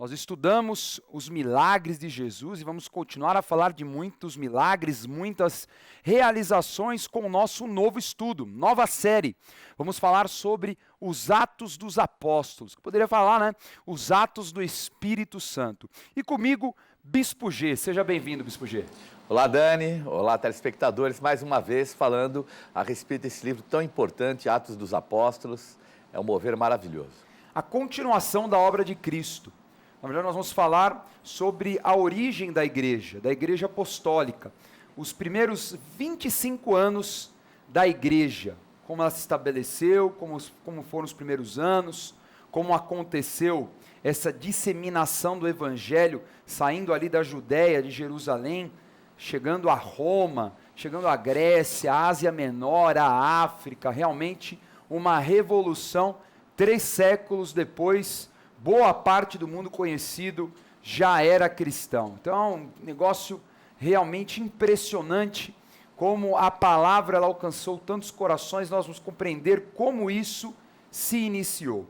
Nós estudamos os milagres de Jesus e vamos continuar a falar de muitos milagres, muitas realizações com o nosso novo estudo, nova série. Vamos falar sobre os Atos dos Apóstolos. Eu poderia falar, né? Os Atos do Espírito Santo. E comigo, Bispo G. Seja bem-vindo, Bispo G. Olá, Dani. Olá, telespectadores. Mais uma vez falando a respeito desse livro tão importante, Atos dos Apóstolos. É um mover maravilhoso. A continuação da obra de Cristo. Na verdade, nós vamos falar sobre a origem da igreja apostólica, os primeiros 25 anos da igreja, como ela se estabeleceu, como foram os primeiros anos, como aconteceu essa disseminação do evangelho, saindo ali da Judéia, de Jerusalém, chegando a Roma, chegando à Grécia, à Ásia Menor, à África, realmente uma revolução. 3 séculos depois, boa parte do mundo conhecido já era cristão. Então, é um negócio realmente impressionante, como a palavra ela alcançou tantos corações, nós vamos compreender como isso se iniciou.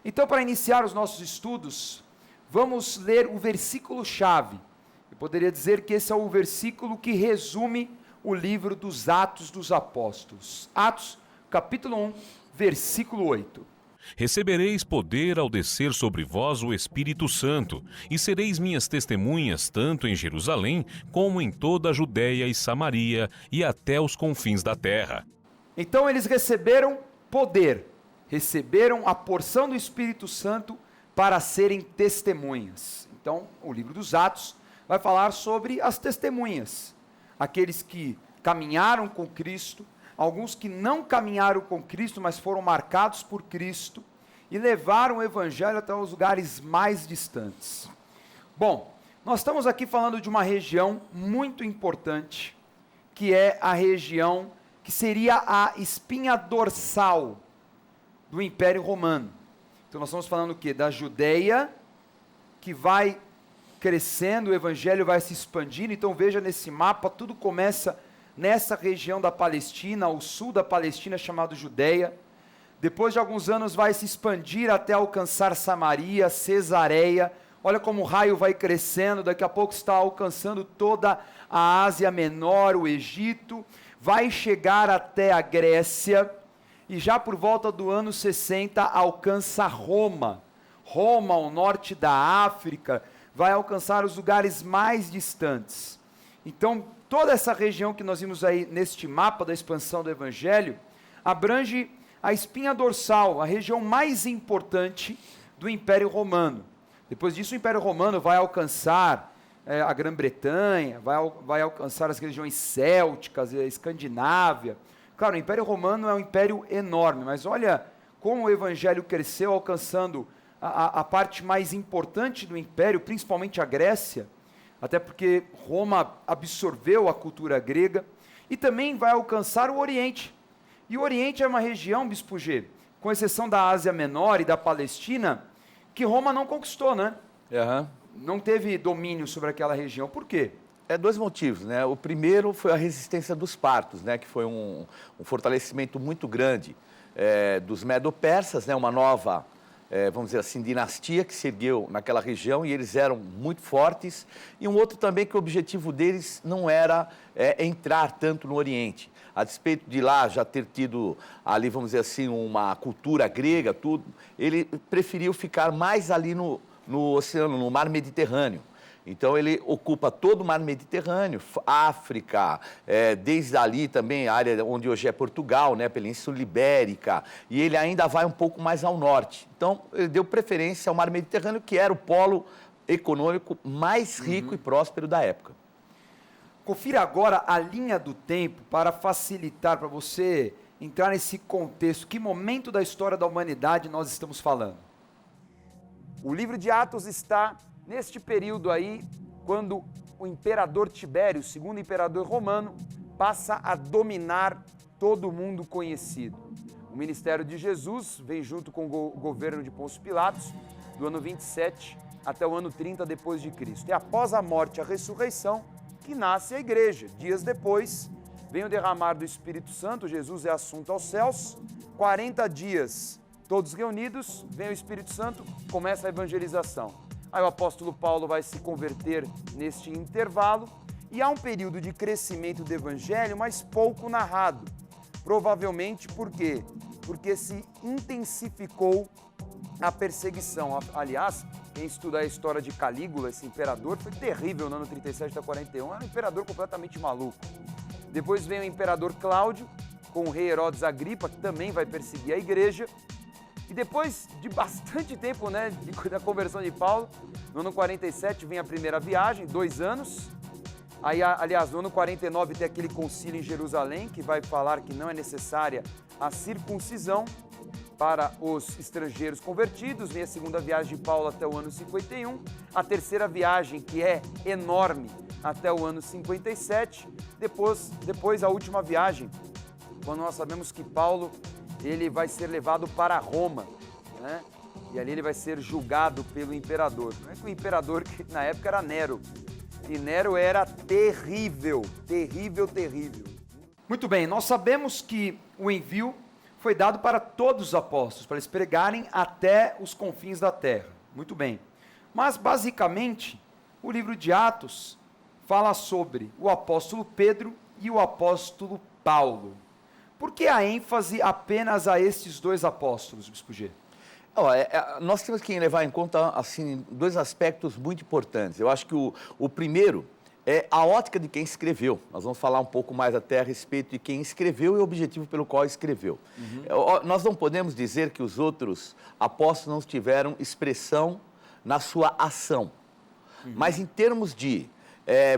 Então, para iniciar os nossos estudos, vamos ler o versículo-chave. Eu poderia dizer que esse é o versículo que resume o livro dos Atos dos Apóstolos. Atos, capítulo 1, versículo 8. Recebereis poder ao descer sobre vós o Espírito Santo, e sereis minhas testemunhas tanto em Jerusalém, como em toda a Judéia e Samaria, e até os confins da terra. Então eles receberam poder, receberam a porção do Espírito Santo para serem testemunhas. Então, o livro dos Atos vai falar sobre as testemunhas, aqueles que caminharam com Cristo, alguns que não caminharam com Cristo, mas foram marcados por Cristo e levaram o evangelho até os lugares mais distantes. Bom, nós estamos aqui falando de uma região muito importante, que é a região que seria a espinha dorsal do Império Romano. Então nós estamos falando o quê? Da Judéia, que vai crescendo, o evangelho vai se expandindo. Então veja nesse mapa, tudo começa nessa região da Palestina, o sul da Palestina, chamado Judéia. Depois de alguns anos vai se expandir até alcançar Samaria, Cesareia. Olha como o raio vai crescendo, daqui a pouco está alcançando toda a Ásia Menor, o Egito, vai chegar até a Grécia, e já por volta do ano 60 alcança Roma. Roma, ao norte da África, vai alcançar os lugares mais distantes. Então, toda essa região que nós vimos aí neste mapa da expansão do Evangelho, abrange a espinha dorsal, a região mais importante do Império Romano. Depois disso, o Império Romano vai alcançar a Grã-Bretanha, vai alcançar as regiões célticas, a Escandinávia. Claro, o Império Romano é um império enorme, mas olha como o Evangelho cresceu, alcançando a parte mais importante do Império, principalmente a Grécia, até porque Roma absorveu a cultura grega, e também vai alcançar o Oriente. E o Oriente é uma região, Bispo G, com exceção da Ásia Menor e da Palestina, que Roma não conquistou, né? Uhum. Não teve domínio sobre aquela região. Por quê? 2 motivos, né? O primeiro foi a resistência dos partos, né? Que foi um fortalecimento muito grande dos medo-persas, né? Uma nova, vamos dizer assim, dinastia que se ergueu naquela região, e eles eram muito fortes. E um outro também, que o objetivo deles não era entrar tanto no Oriente. A despeito de lá já ter tido ali, vamos dizer assim, uma cultura grega, tudo, ele preferiu ficar mais ali no oceano, no mar Mediterrâneo. Então ele ocupa todo o mar Mediterrâneo, África, desde ali também a área onde hoje é Portugal, né, Península Ibérica, e ele ainda vai um pouco mais ao norte. Então ele deu preferência ao mar Mediterrâneo, que era o polo econômico mais rico e próspero da época. Confira agora a linha do tempo para facilitar, para você entrar nesse contexto. Que momento da história da humanidade nós estamos falando? O livro de Atos está neste período aí, quando o imperador Tibério, o segundo imperador romano, passa a dominar todo o mundo conhecido. O ministério de Jesus vem junto com o governo de Pôncio Pilatos, do ano 27 até o ano 30 depois de Cristo. E após a morte e a ressurreição, que nasce a igreja. Dias depois, vem o derramar do Espírito Santo, Jesus é assunto aos céus, 40 dias todos reunidos, vem o Espírito Santo, começa a evangelização. Aí o apóstolo Paulo vai se converter neste intervalo e há um período de crescimento do evangelho, mas pouco narrado. Provavelmente por quê? Porque se intensificou a perseguição. Aliás, quem estuda a história de Calígula, esse imperador, foi terrível no ano 37 a 41, era um imperador completamente maluco. Depois vem o imperador Cláudio, com o rei Herodes Agripa, que também vai perseguir a igreja. E depois de bastante tempo, né, da conversão de Paulo, no ano 47 vem a primeira viagem, 2 anos. Aí, aliás, no ano 49 tem aquele concílio em Jerusalém, que vai falar que não é necessária a circuncisão para os estrangeiros convertidos. Vem a segunda viagem de Paulo até o ano 51. A terceira viagem, que é enorme, até o ano 57. Depois a última viagem, quando nós sabemos que Paulo ele vai ser levado para Roma, né? E ali ele vai ser julgado pelo imperador. Não é que o imperador, que na época era Nero, e Nero era terrível, terrível, terrível. Muito bem, nós sabemos que o envio foi dado para todos os apóstolos, para eles pregarem até os confins da terra. Muito bem. Mas, basicamente, o livro de Atos fala sobre o apóstolo Pedro e o apóstolo Paulo. Por que a ênfase apenas a estes 2 apóstolos, Bispo G? Nós temos que levar em conta assim, 2 aspectos muito importantes. Eu acho que o primeiro é a ótica de quem escreveu. Nós vamos falar um pouco mais até a respeito de quem escreveu e o objetivo pelo qual escreveu. Nós não podemos dizer que os outros apóstolos não tiveram expressão na sua ação. Mas em termos de,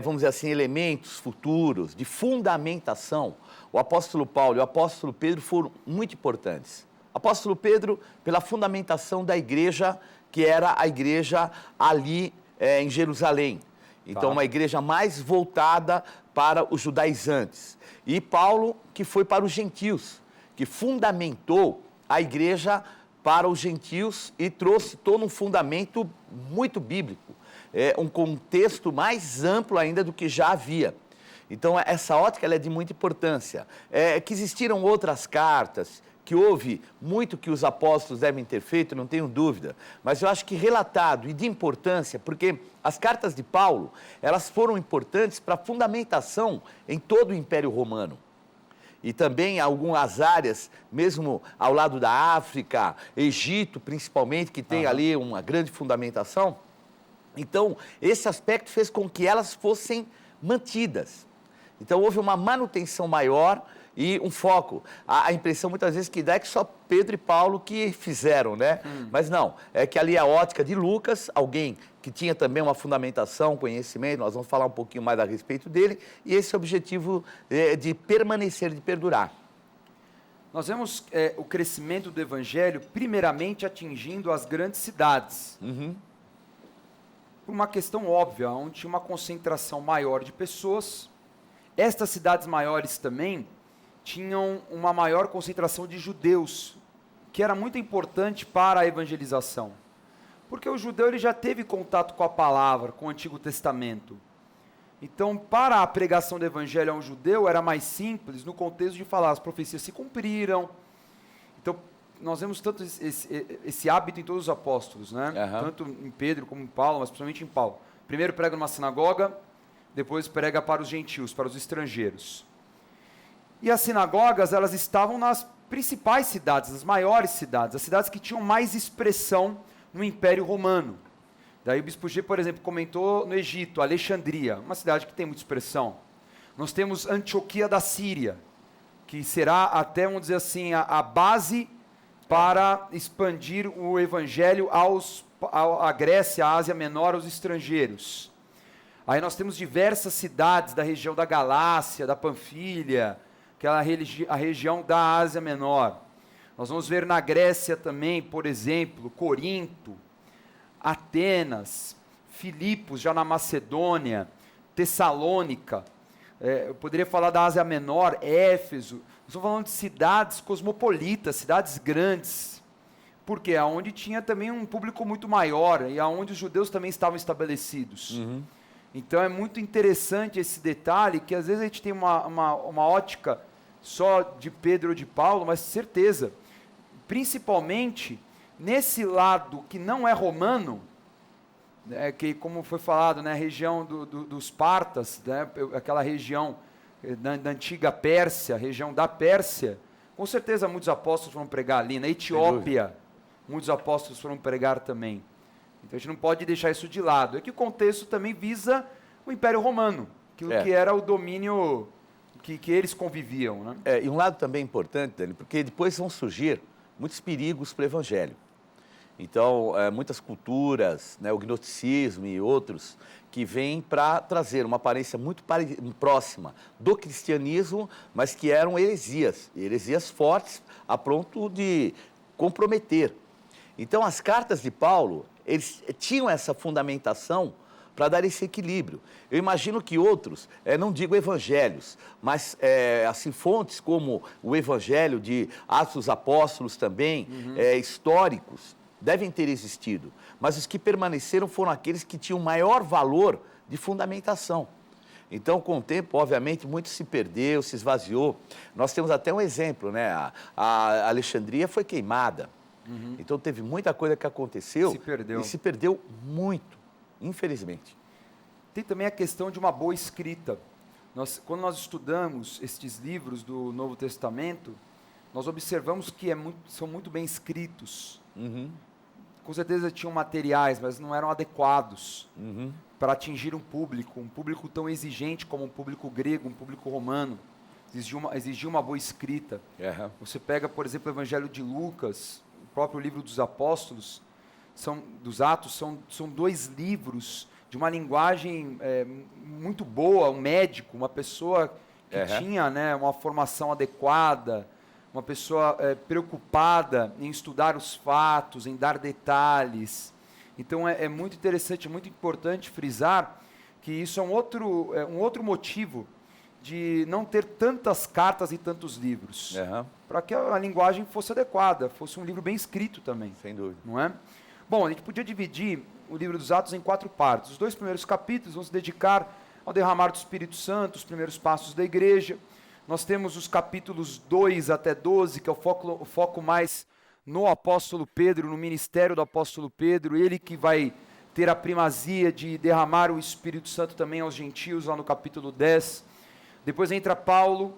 vamos dizer assim, elementos futuros, de fundamentação, o apóstolo Paulo e o apóstolo Pedro foram muito importantes. O apóstolo Pedro, pela fundamentação da igreja, que era a igreja ali em Jerusalém. Então, uma igreja mais voltada para os judaizantes. E Paulo, que foi para os gentios, que fundamentou a igreja para os gentios e trouxe todo um fundamento muito bíblico. Um contexto mais amplo ainda do que já havia. Então, essa ótica ela é de muita importância. Que existiram outras cartas, que houve muito que os apóstolos devem ter feito, não tenho dúvida. Mas eu acho que relatado e de importância, porque as cartas de Paulo, elas foram importantes para a fundamentação em todo o Império Romano. E também algumas áreas, mesmo ao lado da África, Egito principalmente, que tem ali uma grande fundamentação. Então, esse aspecto fez com que elas fossem mantidas. Então, houve uma manutenção maior e um foco. A impressão muitas vezes que dá é que só Pedro e Paulo que fizeram, né? Mas não, é que ali a ótica de Lucas, alguém que tinha também uma fundamentação, conhecimento, nós vamos falar um pouquinho mais a respeito dele, e esse objetivo de permanecer, de perdurar. Nós vemos o crescimento do evangelho primeiramente atingindo as grandes cidades. Por uma questão óbvia, onde tinha uma concentração maior de pessoas. Estas cidades maiores também tinham uma maior concentração de judeus, que era muito importante para a evangelização. Porque o judeu ele já teve contato com a palavra, com o Antigo Testamento. Então, para a pregação do evangelho a um judeu, era mais simples no contexto de falar, as profecias se cumpriram. Então, nós vemos tanto esse hábito em todos os apóstolos, né? Tanto em Pedro como em Paulo, mas principalmente em Paulo. Primeiro prega numa sinagoga, depois prega para os gentios, para os estrangeiros. E as sinagogas, elas estavam nas principais cidades, nas maiores cidades, as cidades que tinham mais expressão no Império Romano. Daí o Bispo G, por exemplo, comentou no Egito, Alexandria, uma cidade que tem muita expressão. Nós temos Antioquia da Síria, que será até, vamos dizer assim, a base para expandir o evangelho à Grécia, à Ásia Menor, aos estrangeiros. Aí nós temos diversas cidades da região da Galácia, da Panfilha, que é a região da Ásia Menor. Nós vamos ver na Grécia também, por exemplo, Corinto, Atenas, Filipos, já na Macedônia, Tessalônica, eu poderia falar da Ásia Menor, Éfeso. Nós estamos falando de cidades cosmopolitas, cidades grandes, porque é onde tinha também um público muito maior e aonde os judeus também estavam estabelecidos. Então é muito interessante esse detalhe, que às vezes a gente tem uma ótica só de Pedro ou de Paulo, mas certeza, principalmente nesse lado que não é romano, que como foi falado, né, a região dos Partas, né, aquela região da antiga Pérsia, região da Pérsia, com certeza muitos apóstolos foram pregar ali. Na Etiópia, muitos apóstolos foram pregar também. Então a gente não pode deixar isso de lado. É que o contexto também visa o Império Romano, aquilo que era o domínio que eles conviviam. Né? E um lado também importante, Dani, porque depois vão surgir muitos perigos para o Evangelho. Então, muitas culturas, né, o gnosticismo e outros, que vêm para trazer uma aparência muito próxima do cristianismo, mas que eram heresias fortes, a ponto de comprometer. Então, as cartas de Paulo, eles tinham essa fundamentação para dar esse equilíbrio. Eu imagino que outros, não digo evangelhos, mas assim, fontes como o evangelho de Atos dos Apóstolos também, históricos, devem ter existido, mas os que permaneceram foram aqueles que tinham maior valor de fundamentação. Então, com o tempo, obviamente, muito se perdeu, se esvaziou. Nós temos até um exemplo, né? A Alexandria foi queimada. Então, teve muita coisa que aconteceu e se perdeu muito, infelizmente. Tem também a questão de uma boa escrita. Quando nós estudamos estes livros do Novo Testamento, nós observamos que são muito bem escritos. Com certeza tinham materiais, mas não eram adequados para atingir um público tão exigente como um público grego, um público romano. Exigia uma boa escrita. Você pega, por exemplo, o Evangelho de Lucas, o próprio livro dos Apóstolos, dos Atos, são 2 livros de uma linguagem muito boa, um médico, uma pessoa que tinha, né, uma formação adequada, uma pessoa preocupada em estudar os fatos, em dar detalhes. Então é muito interessante, muito importante frisar que isso é um outro motivo de não ter tantas cartas e tantos livros. Para que a linguagem fosse adequada, fosse um livro bem escrito também. Sem dúvida. Não é? Bom, a gente podia dividir o livro dos Atos em 4 partes. Os 2 primeiros capítulos vão se dedicar ao derramar do Espírito Santo, os primeiros passos da igreja. Nós temos os capítulos 2 até 12, que é o foco mais no apóstolo Pedro, no ministério do apóstolo Pedro, ele que vai ter a primazia de derramar o Espírito Santo também aos gentios, lá no capítulo 10. Depois entra Paulo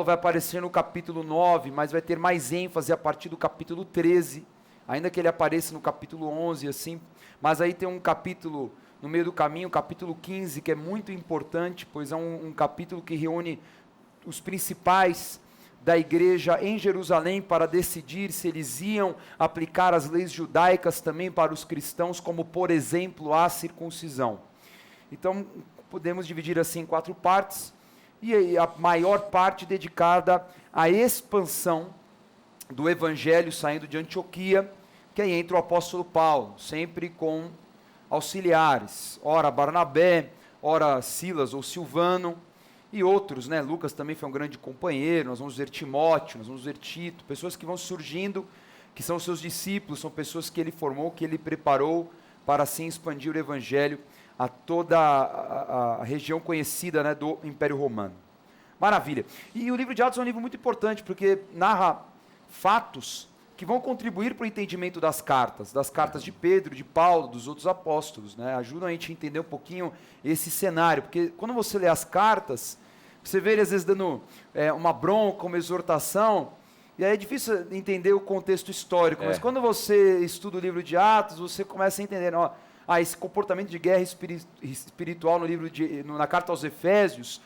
vai aparecer no capítulo 9, mas vai ter mais ênfase a partir do capítulo 13, ainda que ele apareça no capítulo 11, assim, mas aí tem um capítulo no meio do caminho, o capítulo 15, que é muito importante, pois é um capítulo que reúne os principais da igreja em Jerusalém para decidir se eles iam aplicar as leis judaicas também para os cristãos, como, por exemplo, a circuncisão. Então, podemos dividir assim em 4 partes, e a maior parte dedicada à expansão do evangelho saindo de Antioquia, que aí entra o apóstolo Paulo, sempre com auxiliares, ora Barnabé, ora Silas ou Silvano, e outros, né? Lucas também foi um grande companheiro, nós vamos ver Timóteo, nós vamos ver Tito, pessoas que vão surgindo, que são seus discípulos, são pessoas que ele formou, que ele preparou para assim expandir o evangelho a toda a região conhecida, né, do Império Romano. Maravilha. E o livro de Atos é um livro muito importante, porque narra fatos que vão contribuir para o entendimento das cartas de Pedro, de Paulo, dos outros apóstolos, né? Ajudam a gente a entender um pouquinho esse cenário, porque quando você lê as cartas, você vê ele às vezes dando uma bronca, uma exortação, e aí é difícil entender o contexto histórico, mas quando você estuda o livro de Atos, você começa a entender, esse comportamento de guerra espiritual na carta aos Efésios,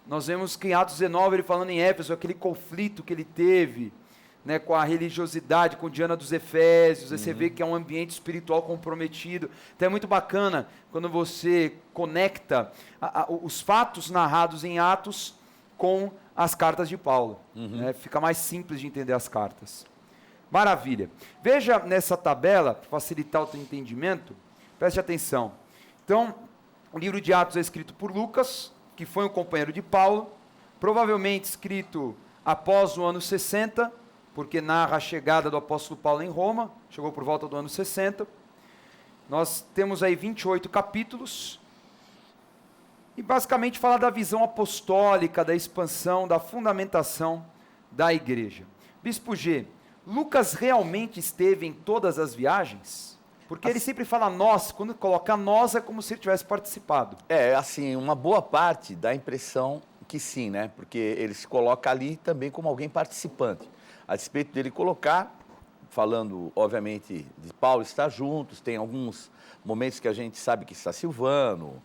nós vemos que em Atos 19, ele falando em Éfeso, aquele conflito que ele teve, né, com a religiosidade, com Diana dos Efésios, aí você vê que é um ambiente espiritual comprometido. Então é muito bacana quando você conecta os fatos narrados em Atos com as cartas de Paulo. Né, fica mais simples de entender as cartas. Maravilha. Veja nessa tabela, para facilitar o teu entendimento, preste atenção. Então, o livro de Atos é escrito por Lucas, que foi um companheiro de Paulo, provavelmente escrito após o ano 60, porque narra a chegada do apóstolo Paulo em Roma, chegou por volta do ano 60. Nós temos aí 28 capítulos, e basicamente fala da visão apostólica, da expansão, da fundamentação da igreja. Bispo G, Lucas realmente esteve em todas as viagens? Porque ele sempre fala nós, quando coloca nós é como se ele tivesse participado. Assim, uma boa parte dá a impressão que sim, né? Porque ele se coloca ali também como alguém participante. A despeito dele colocar, falando, obviamente, de Paulo estar juntos, tem alguns momentos que a gente sabe que está Silvano,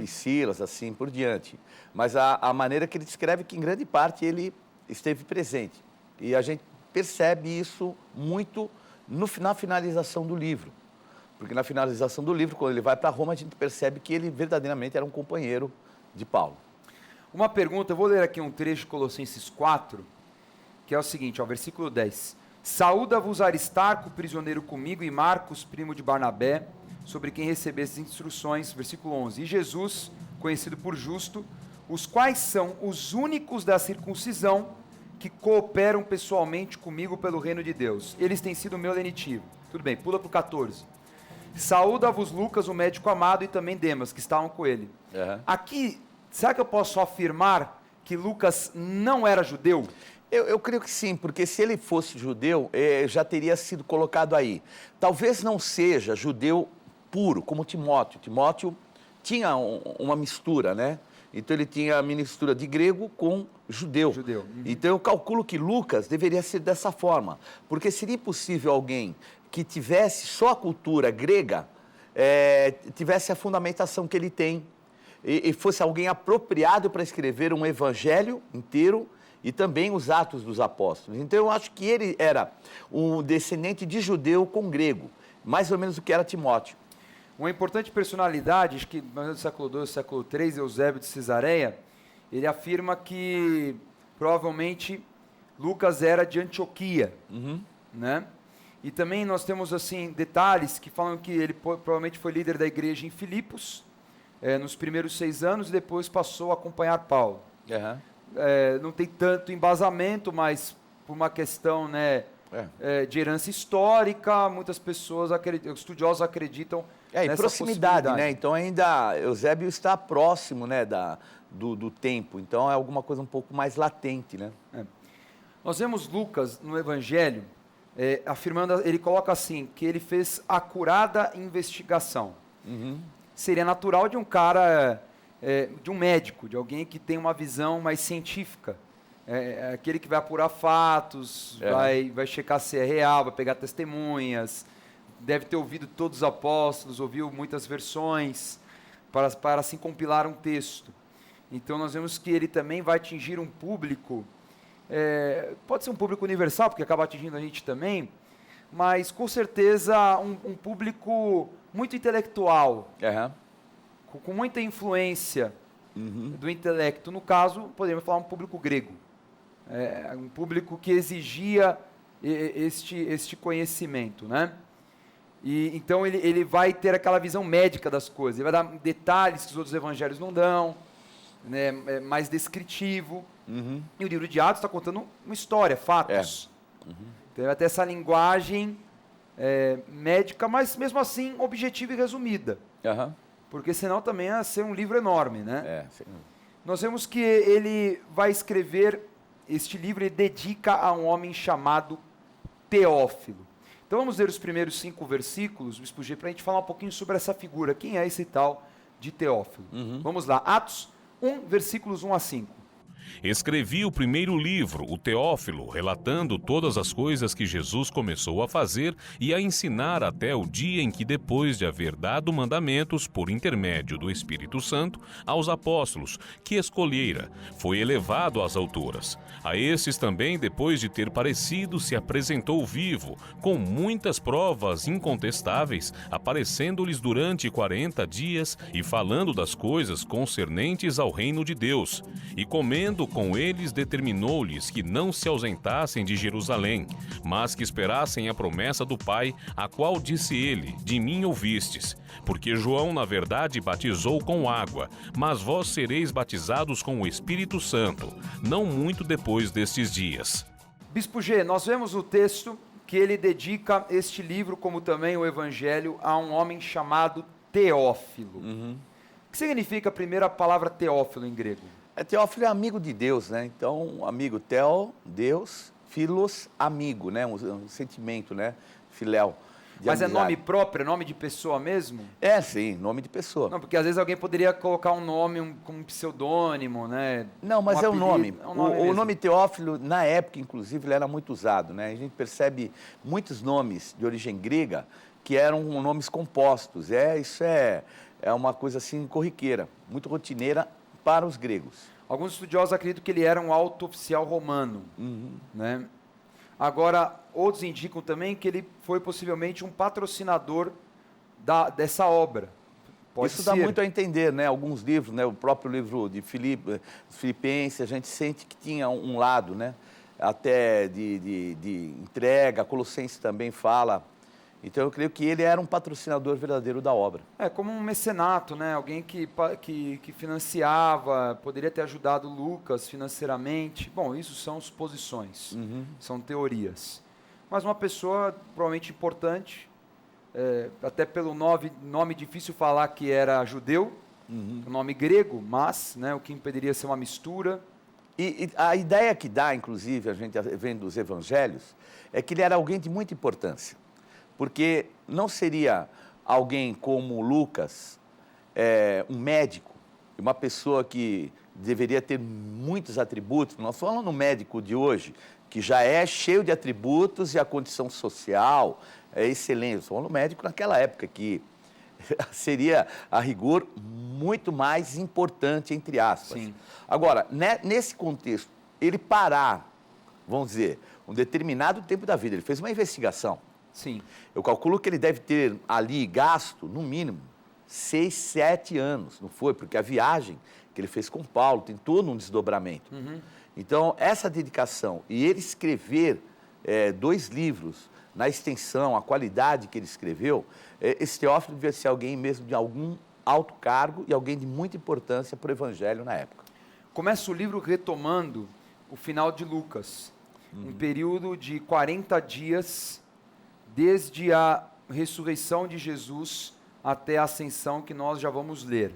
Silas, assim por diante. Mas a maneira que ele descreve que, em grande parte, ele esteve presente. E a gente percebe isso muito na finalização do livro. Porque na finalização do livro, quando ele vai para Roma, a gente percebe que ele verdadeiramente era um companheiro de Paulo. Uma pergunta, eu vou ler aqui um trecho de Colossenses 4, que é o seguinte, ó, versículo 10. Saúda-vos Aristarco, prisioneiro comigo, e Marcos, primo de Barnabé, sobre quem recebestes instruções, versículo 11. E Jesus, conhecido por justo, os quais são os únicos da circuncisão que cooperam pessoalmente comigo pelo reino de Deus. Eles têm sido meu lenitivo. Tudo bem, pula para o 14. Saúda-vos Lucas, o médico amado, e também Demas, que estavam com ele. Aqui, será que eu posso afirmar que Lucas não era judeu? Eu creio que sim, porque se ele fosse judeu, já teria sido colocado aí. Talvez não seja judeu puro, como Timóteo. Timóteo tinha uma mistura, né? Então ele tinha a mistura de grego com judeu. Então eu calculo que Lucas deveria ser dessa forma, porque seria impossível alguém que tivesse só a cultura grega, tivesse a fundamentação que ele tem, e fosse alguém apropriado para escrever um evangelho inteiro, e também os Atos dos Apóstolos. Então, eu acho que ele era um descendente de judeu com grego, mais ou menos o que era Timóteo. Uma importante personalidade, acho que no século II, século III, Eusébio de Cesareia, ele afirma que provavelmente Lucas era de Antioquia, né? E também nós temos assim detalhes que falam que ele provavelmente foi líder da igreja em Filipos, nos primeiros 6 anos, e depois passou a acompanhar Paulo. Não tem tanto embasamento, mas por uma questão, né, de herança histórica, muitas pessoas, estudiosos acreditam e proximidade, né? Então ainda Eusébio está próximo, né, do tempo, então é alguma coisa um pouco mais latente, né? Nós vemos Lucas no Evangelho afirmando, ele coloca assim, que ele fez acurada investigação. Seria natural de um cara... de um médico, de alguém que tem uma visão mais científica. Aquele que vai apurar fatos, vai checar se é real, vai pegar testemunhas, deve ter ouvido todos os apóstolos, ouviu muitas versões, para assim compilar um texto. Então nós vemos que ele também vai atingir um público, pode ser um público universal, porque acaba atingindo a gente também, mas com certeza um público muito intelectual, com muita influência do intelecto. No caso, podemos falar um público grego. Um público que exigia este conhecimento, né? E, então ele vai ter aquela visão médica das coisas, ele vai dar detalhes que os outros evangelhos não dão, né? Mais descritivo. E o livro de Atos está contando uma história, fatos. Então vai ter essa linguagem médica, mas mesmo assim objetiva e resumida. Porque senão também ia ser um livro enorme, né? Nós vemos que ele vai escrever, este livro ele dedica a um homem chamado Teófilo. Então vamos ler os primeiros 5 versículos, Bispo G, para a gente falar um pouquinho sobre essa figura, quem é esse tal de Teófilo. Vamos lá, Atos 1, versículos 1 a 5. Escrevi o primeiro livro, o Teófilo, relatando todas as coisas que Jesus começou a fazer e a ensinar até o dia em que, depois de haver dado mandamentos por intermédio do Espírito Santo aos apóstolos, que escolhera, foi elevado às alturas. A esses também, depois de ter parecido, se apresentou vivo, com muitas provas incontestáveis, aparecendo-lhes durante 40 dias e falando das coisas concernentes ao reino de Deus. E comendo com eles, determinou-lhes que não se ausentassem de Jerusalém, mas que esperassem a promessa do Pai, a qual disse ele: de mim ouvistes. Porque João, na verdade, batizou com água, mas vós sereis batizados com o Espírito Santo, não muito depois destes dias. Bispo G, nós vemos o texto que ele dedica este livro, como também o Evangelho, a um homem chamado Teófilo. O que significa a primeira palavra Teófilo em grego? Teófilo é amigo de Deus, né? Então, amigo, Theo, Deus, Filos, amigo, né? Um sentimento, né? Filéu. Mas amizade. é nome próprio, é nome de pessoa mesmo? É, sim, nome de pessoa. Não, porque às vezes alguém poderia colocar um nome como um pseudônimo, né? Não, mas é um nome. É um nome O mesmo. nome Teófilo, na época, inclusive, ele era muito usado, né? A gente percebe muitos nomes de origem grega que eram nomes compostos. Isso é uma coisa assim corriqueira, muito rotineira para os gregos. Alguns estudiosos acreditam que ele era um alto oficial romano, né? Agora, outros indicam também que ele foi possivelmente um patrocinador dessa obra. Pode Isso ser. dá muito a entender, né? Alguns livros, né? O próprio livro de Filipenses, a gente sente que tinha um lado, né? Até de entrega. Colossenses também fala. Então, eu creio que ele era um patrocinador verdadeiro da obra. É como um mecenato, né? Alguém que financiava, poderia ter ajudado Lucas financeiramente. Bom, isso são suposições, são teorias. Mas uma pessoa provavelmente importante, até pelo nome difícil falar que era judeu, um nome grego, mas, né, o que impediria ser uma mistura. E a ideia que dá, inclusive, a gente vendo os evangelhos, é que ele era alguém de muita importância. Porque não seria alguém como Lucas, um médico, uma pessoa que deveria ter muitos atributos. Nós falamos no médico de hoje, que já é cheio de atributos e a condição social é excelente. Nós falamos no médico naquela época, que seria, a rigor, muito mais importante, entre aspas. Sim. Agora, nesse contexto, ele parar, vamos dizer, um determinado tempo da vida, ele fez uma investigação. Sim. Eu calculo que ele deve ter ali gasto, no mínimo, 6, 7 anos, não foi? Porque a viagem que ele fez com Paulo tem todo um desdobramento. Então, essa dedicação e ele escrever 2 livros na extensão, a qualidade que ele escreveu, esse Teófilo devia ser alguém mesmo de algum alto cargo e alguém de muita importância para o Evangelho na época. Começa o livro retomando o final de Lucas, um período de 40 dias, desde a ressurreição de Jesus até a ascensão, que nós já vamos ler.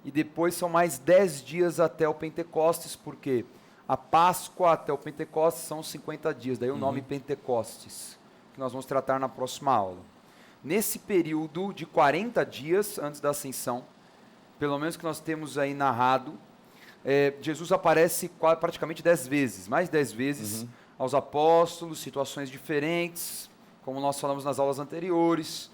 E depois são mais 10 dias até o Pentecostes, porque a Páscoa até o Pentecostes são 50 dias, daí o nome Pentecostes, que nós vamos tratar na próxima aula. Nesse período de 40 dias antes da ascensão, pelo menos que nós temos aí narrado, Jesus aparece praticamente 10 vezes, mais 10 vezes aos apóstolos, situações diferentes, como nós falamos nas aulas anteriores,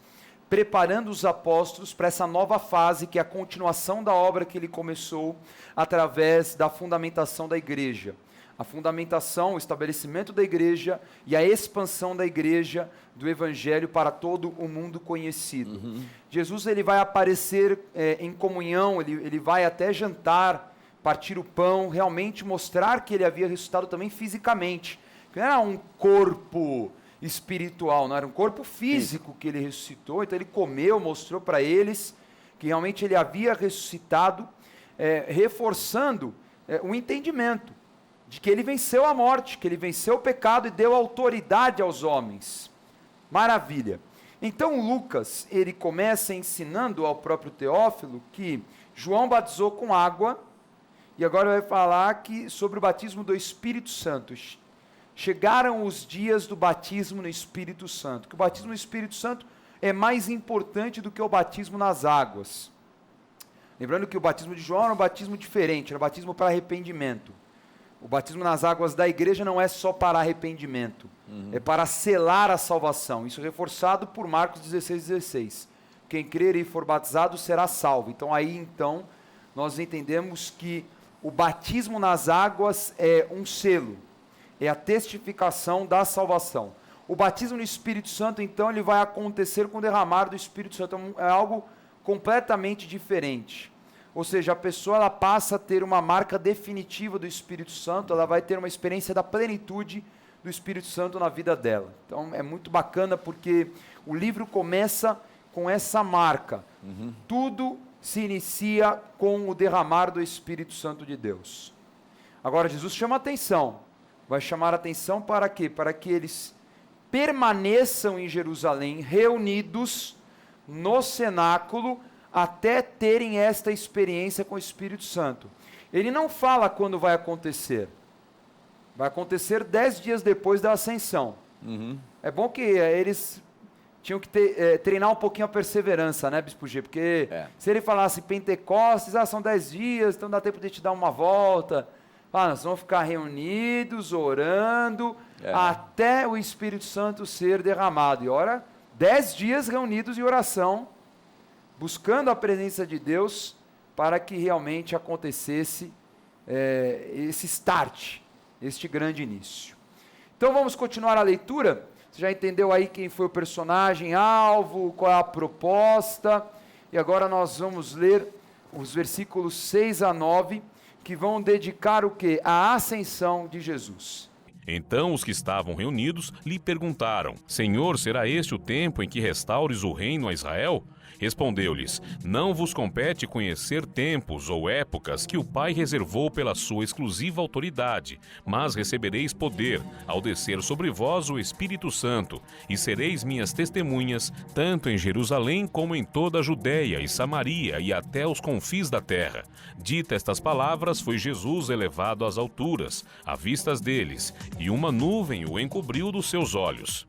preparando os apóstolos para essa nova fase, que é a continuação da obra que ele começou através da fundamentação da igreja. A fundamentação, o estabelecimento da igreja e a expansão da igreja, do evangelho para todo o mundo conhecido. Jesus, ele vai aparecer em comunhão, ele vai até jantar, partir o pão, realmente mostrar que ele havia ressuscitado também fisicamente. Que não era um corpo espiritual, não era um corpo físico que ele ressuscitou. Então ele comeu, mostrou para eles que realmente ele havia ressuscitado, reforçando o entendimento de que ele venceu a morte, que ele venceu o pecado e deu autoridade aos homens. Maravilha. Então Lucas, ele começa ensinando ao próprio Teófilo que João batizou com água, e agora vai falar sobre o batismo do Espírito Santo. Chegaram os dias do batismo no Espírito Santo, que o batismo no Espírito Santo é mais importante do que o batismo nas águas. Lembrando que o batismo de João era um batismo diferente, era um batismo para arrependimento. O batismo nas águas da igreja não é só para arrependimento, é para selar a salvação. Isso é reforçado por Marcos 16:16. Quem crer e for batizado será salvo. Então aí nós entendemos que o batismo nas águas é um selo, é a testificação da salvação. O batismo no Espírito Santo, então, ele vai acontecer com o derramar do Espírito Santo. É algo completamente diferente. Ou seja, a pessoa ela passa a ter uma marca definitiva do Espírito Santo, ela vai ter uma experiência da plenitude do Espírito Santo na vida dela. Então é muito bacana porque o livro começa com essa marca. Tudo se inicia com o derramar do Espírito Santo de Deus. Agora Jesus chama atenção. Vai chamar atenção para quê? Para que eles permaneçam em Jerusalém, reunidos no cenáculo, até terem esta experiência com o Espírito Santo. Ele não fala quando vai acontecer. Vai acontecer 10 dias depois da ascensão. É bom que eles tinham que treinar um pouquinho a perseverança, né, Bispo G? Porque se ele falasse Pentecostes, são 10 dias, então dá tempo de te dar uma volta. Nós vamos ficar reunidos, orando, até o Espírito Santo ser derramado. E ora, 10 dias reunidos em oração, buscando a presença de Deus, para que realmente acontecesse esse start, este grande início. Então vamos continuar a leitura. Você já entendeu aí quem foi o personagem alvo, qual é a proposta, e agora nós vamos ler os versículos 6 a 9, que vão dedicar o quê? A ascensão de Jesus. Então os que estavam reunidos lhe perguntaram: Senhor, será este o tempo em que restaures o reino a Israel? Respondeu-lhes: Não vos compete conhecer tempos ou épocas que o Pai reservou pela sua exclusiva autoridade, mas recebereis poder ao descer sobre vós o Espírito Santo, e sereis minhas testemunhas, tanto em Jerusalém como em toda a Judéia e Samaria e até os confins da terra. Dita estas palavras, foi Jesus elevado às alturas, à vistas deles, e uma nuvem o encobriu dos seus olhos.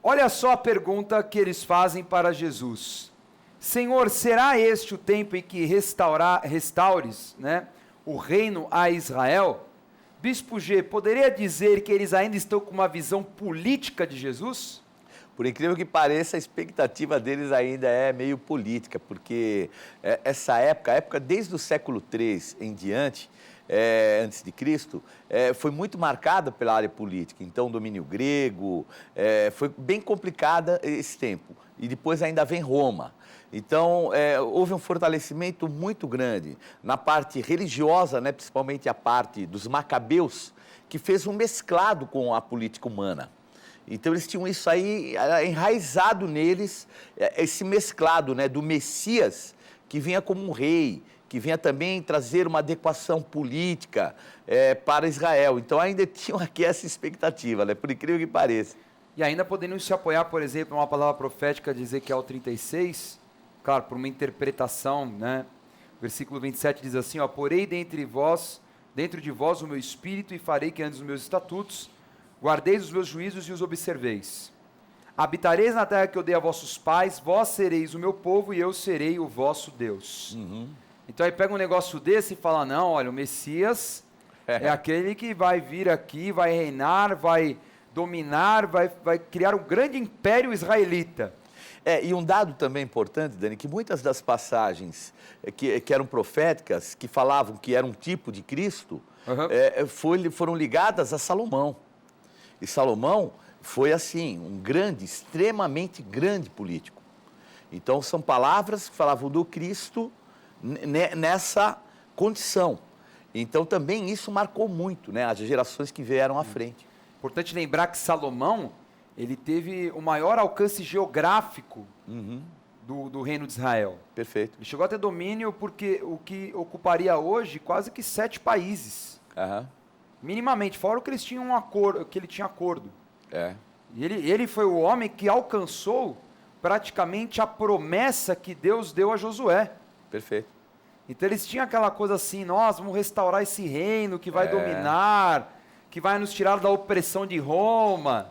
Olha só a pergunta que eles fazem para Jesus. Senhor, será este o tempo em que restaures, né, o reino a Israel? Bispo G, poderia dizer que eles ainda estão com uma visão política de Jesus? Por incrível que pareça, a expectativa deles ainda é meio política, porque essa época, a época desde o século III em diante, antes de Cristo, foi muito marcada pela área política. Então, o domínio grego, foi bem complicada esse tempo. E depois ainda vem Roma. Então, houve um fortalecimento muito grande na parte religiosa, né, principalmente a parte dos macabeus, que fez um mesclado com a política humana. Então, eles tinham isso aí enraizado neles, esse mesclado, né, do Messias, que vinha como um rei, que vinha também trazer uma adequação política para Israel. Então, ainda tinham aqui essa expectativa, né, por incrível que pareça. E ainda podendo se apoiar, por exemplo, numa palavra profética de Ezequiel 36, claro, por uma interpretação, né? Versículo 27 diz assim, porei dentro de vós o meu espírito e farei que andes os meus estatutos, guardeis os meus juízos e os observeis. Habitareis na terra que eu dei a vossos pais, vós sereis o meu povo e eu serei o vosso Deus. Então aí pega um negócio desse e fala, não, olha, o Messias é aquele que vai vir aqui, vai reinar, vai dominar, vai criar um grande império israelita. E um dado também importante, Dani, que muitas das passagens que eram proféticas, que falavam que era um tipo de Cristo, foram ligadas a Salomão. E Salomão foi, assim, um grande, extremamente grande político. Então, são palavras que falavam do Cristo nessa condição. Então, também isso marcou muito, né, as gerações que vieram à frente. Importante lembrar que Salomão, ele teve o maior alcance geográfico do reino de Israel. Perfeito. Ele chegou a ter domínio porque o que ocuparia hoje quase que 7 países. Minimamente, fora o que eles tinham que ele tinha acordo. E ele foi o homem que alcançou praticamente a promessa que Deus deu a Josué. Perfeito. Então eles tinham aquela coisa assim, nós vamos restaurar esse reino que vai dominar, que vai nos tirar da opressão de Roma.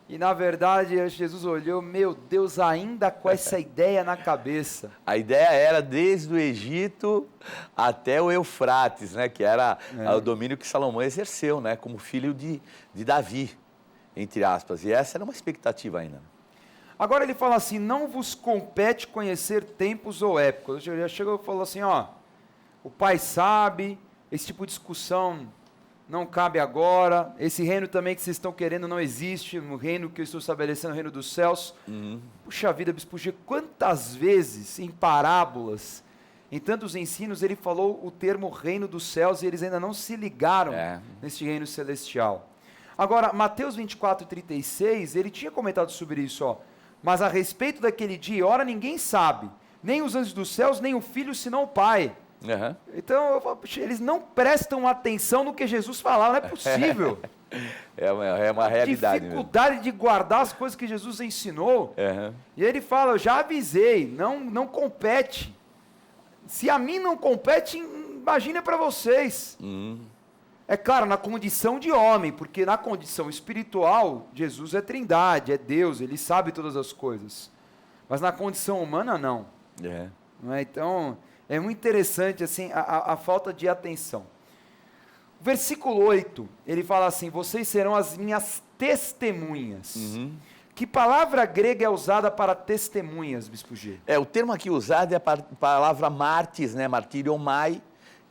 E na verdade Jesus olhou, meu Deus, ainda com essa ideia na cabeça. A ideia era desde o Egito até o Eufrates, né, que era o domínio que Salomão exerceu, né, como filho de Davi, entre aspas. E essa era uma expectativa ainda. Agora ele fala assim, não vos compete conhecer tempos ou épocas. Já chegou e falou assim, o Pai sabe, esse tipo de discussão não cabe agora, esse reino também que vocês estão querendo não existe, no reino que eu estou estabelecendo, o reino dos céus. Puxa vida, Bispo G, quantas vezes em parábolas, em tantos ensinos, ele falou o termo reino dos céus e eles ainda não se ligaram nesse reino celestial. Agora, Mateus 24:36, ele tinha comentado sobre isso, mas a respeito daquele dia e hora ninguém sabe, nem os anjos dos céus, nem o Filho, senão o Pai. Então, eu falo, eles não prestam atenção no que Jesus falava, não é possível. É uma realidade. Dificuldade mesmo de guardar as coisas que Jesus ensinou. E ele fala, eu já avisei, não compete. Se a mim não compete, imagina para vocês. É claro, na condição de homem, porque na condição espiritual, Jesus é trindade, é Deus, ele sabe todas as coisas. Mas na condição humana, não. Não é? Então, é muito interessante assim, a falta de atenção. Versículo 8, ele fala assim, vocês serão as minhas testemunhas. Que palavra grega é usada para testemunhas, Bispo G? O termo aqui usado é a palavra martis, né? Martiriomai,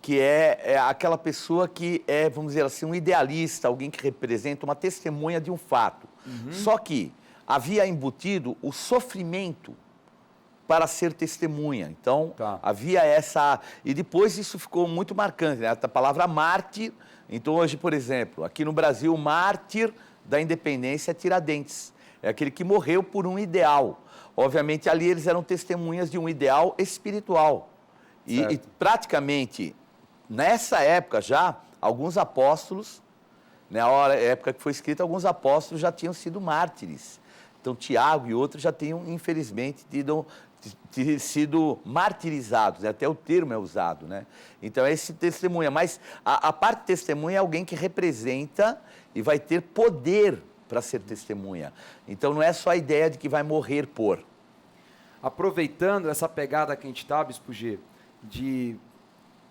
que é aquela pessoa que é, vamos dizer assim, um idealista, alguém que representa uma testemunha de um fato. Só que havia embutido o sofrimento para ser testemunha. Então, havia essa... E depois isso ficou muito marcante, né? A palavra mártir. Então, hoje, por exemplo, aqui no Brasil, o mártir da independência é Tiradentes. É aquele que morreu por um ideal. Obviamente, ali eles eram testemunhas de um ideal espiritual. E praticamente, nessa época já, alguns apóstolos, na época que foi escrita, alguns apóstolos já tinham sido mártires. Então, Tiago e outros já tinham, infelizmente, sido martirizados, né? Até o termo é usado, né? Então, é esse testemunha. Mas a parte testemunha é alguém que representa e vai ter poder para ser testemunha. Então, não é só a ideia de que vai morrer por. Aproveitando essa pegada que a gente está, Bispo G, de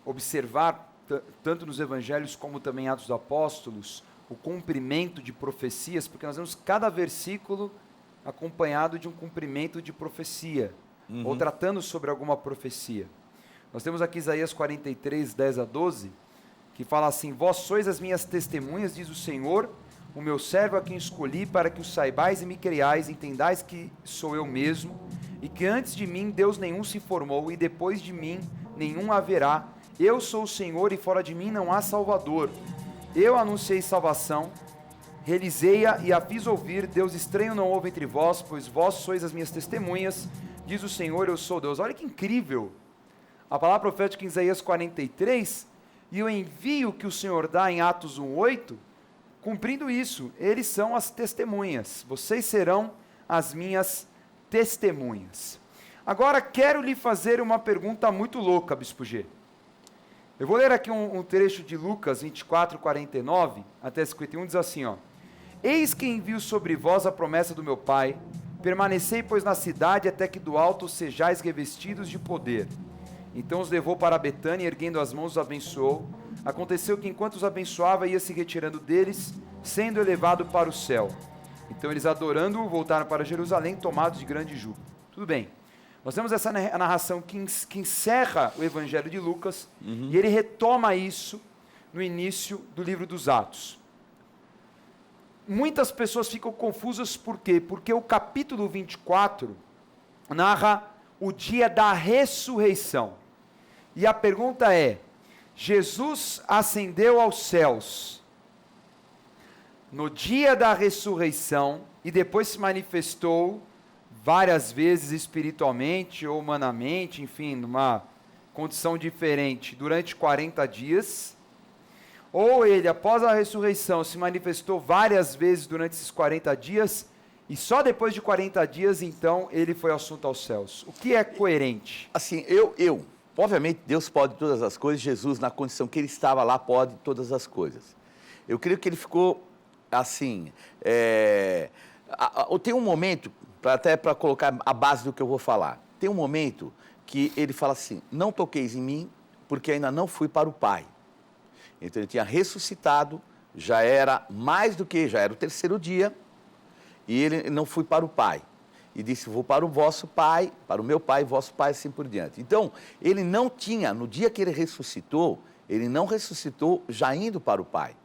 observar, tanto nos evangelhos como também em Atos dos Apóstolos, o cumprimento de profecias, porque nós vemos cada versículo acompanhado de um cumprimento de profecia, ou tratando sobre alguma profecia. Nós temos aqui Isaías 43, 10 a 12, que fala assim, vós sois as minhas testemunhas, diz o Senhor, o meu servo a quem escolhi, para que o saibais e me creiais, entendais que sou eu mesmo, e que antes de mim Deus nenhum se formou, e depois de mim nenhum haverá. Eu sou o Senhor, e fora de mim não há Salvador. Eu anunciei salvação, realizei-a e a fiz ouvir. Deus estranho não houve entre vós, pois vós sois as minhas testemunhas, diz o Senhor, eu sou Deus. Olha que incrível, a palavra profética em Isaías 43, e o envio que o Senhor dá em Atos 1:8, cumprindo isso, eles são as testemunhas, vocês serão as minhas testemunhas. Agora, quero lhe fazer uma pergunta muito louca, Bispo G. Eu vou ler aqui um trecho de Lucas 24, 49 até 51, diz assim, ó. Eis que envio sobre vós a promessa do meu Pai, permanecei, pois, na cidade, até que do alto sejais revestidos de poder. Então os levou para Betânia, erguendo as mãos, os abençoou. Aconteceu que, enquanto os abençoava, ia se retirando deles, sendo elevado para o céu. Então eles, adorando-o, voltaram para Jerusalém, tomados de grande júbilo. Tudo bem. Nós temos essa narração que encerra o Evangelho de Lucas, e ele retoma isso no início do livro dos Atos. Muitas pessoas ficam confusas, por quê? Porque o capítulo 24 narra o dia da ressurreição. E a pergunta é, Jesus ascendeu aos céus no dia da ressurreição e depois se manifestou várias vezes espiritualmente ou humanamente, enfim, numa condição diferente, durante 40 dias, ou ele, após a ressurreição, se manifestou várias vezes durante esses 40 dias, e só depois de 40 dias, então, ele foi assunto aos céus. O que é coerente? Assim, obviamente, Deus pode todas as coisas, Jesus, na condição que ele estava lá, pode todas as coisas. Eu creio que ele ficou, assim, tem um momento, até para colocar a base do que eu vou falar, tem um momento que ele fala assim, não toqueis em mim, porque ainda não fui para o Pai. Então ele tinha ressuscitado, já era mais do que, já era o terceiro dia, e ele não foi para o Pai. E disse, vou para o vosso Pai, para o meu Pai, vosso Pai, assim por diante. Então, ele não tinha, no dia que ele ressuscitou, ele não ressuscitou já indo para o Pai.